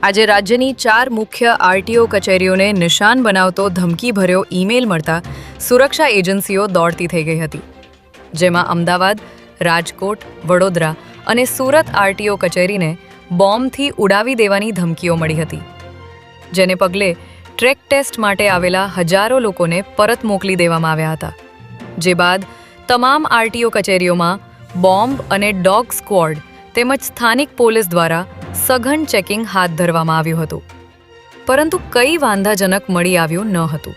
આજે રાજ્યની 4 મુખ્ય આરટીઓ કચેરીઓને નિશાન બનાવતો ધમકીભર્યો ઈમેલ મળતા સુરક્ષા એજન્સીઓ દોડતી થઈ ગઈ હતી, જેમાં અમદાવાદ, રાજકોટ, વડોદરા અને સુરત આરટીઓ કચેરીને બોમ્બથી ઉડાવી દેવાની ધમકીઓ મળી હતી, જેને પગલે ટ્રેક ટેસ્ટ માટે આવેલા હજારો લોકોને પરત મોકલી દેવામાં આવ્યા હતા. જે બાદ તમામ આરટીઓ કચેરીઓમાં બોમ્બ અને ડોગ સ્ક્વોડ તેમજ સ્થાનિક પોલીસ દ્વારા સઘન ચેકિંગ હાથ ધરવામાં આવ્યું હતું, પરંતુ કંઈ વાંધાજનક મળી આવ્યું ન હતું.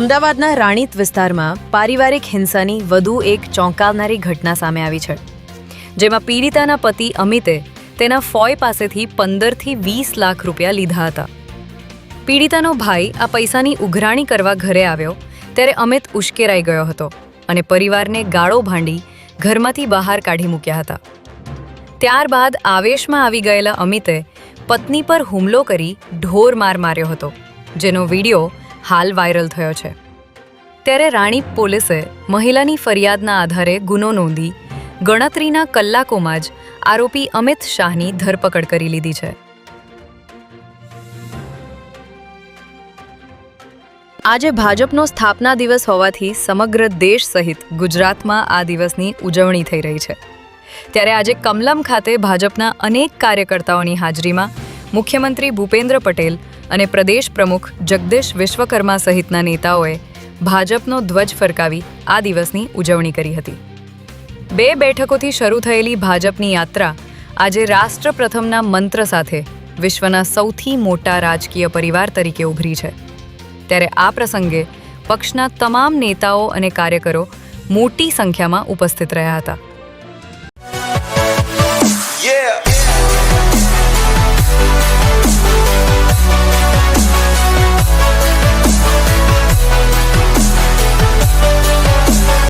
અમદાવાદના રાણીત વિસ્તારમાં પારિવારિક હિંસાની વધુ એક ચોંકાવનારી ઘટના સામે આવી છે, જેમાં પીડિતાના પતિ અમિતે તેના ફોય પાસેથી 15 થી 20 લાખ રૂપિયા લીધા હતા. પીડિતાનો ભાઈ આ પૈસાની ઉઘરાણી કરવા ઘરે આવ્યો ત્યારે અમિત ઉશ્કેરાઈ ગયો હતો અને પરિવારને ગાળો ભાંડી ઘરમાંથી બહાર કાઢી મૂક્યા હતા. ત્યારબાદ આવેશમાં આવી ગયેલા અમિતે પત્ની પર હુમલો કરી ઢોર માર માર્યો હતો, જેનો વિડીયો હાલ વાયરલ થયો છે. ત્યારે રાણીપ પોલીસે મહિલાની ફરિયાદના આધારે ગુનો નોંધી ગણતરીના કલાકોમાં જ આરોપી અમિત શાહની ધરપકડ કરી લીધી છે. આજે ભાજપનો સ્થાપના દિવસ હોવાથી સમગ્ર દેશ સહિત ગુજરાતમાં આ દિવસની ઉજવણી થઈ રહી છે. ત્યારે આજે કમલમ ખાતે ભાજપના અનેક કાર્યકર્તાઓની હાજરીમાં મુખ્યમંત્રી ભૂપેન્દ્ર પટેલ અને પ્રદેશ પ્રમુખ જગદીશ વિશ્વકર્મા સહિતના નેતાઓએ ભાજપનો ધ્વજ ફરકાવી આ દિવસની ઉજવણી કરી હતી. 2 બેઠકોથી શરૂ થયેલી ભાજપની યાત્રા આજે રાષ્ટ્ર પ્રથમના મંત્ર સાથે વિશ્વના સૌથી મોટા રાજકીય પરિવાર તરીકે ઉભરી છે. ત્યારે આ પ્રસંગે પક્ષના તમામ નેતાઓ અને કાર્યકરો મોટી સંખ્યામાં ઉપસ્થિત રહ્યા હતા.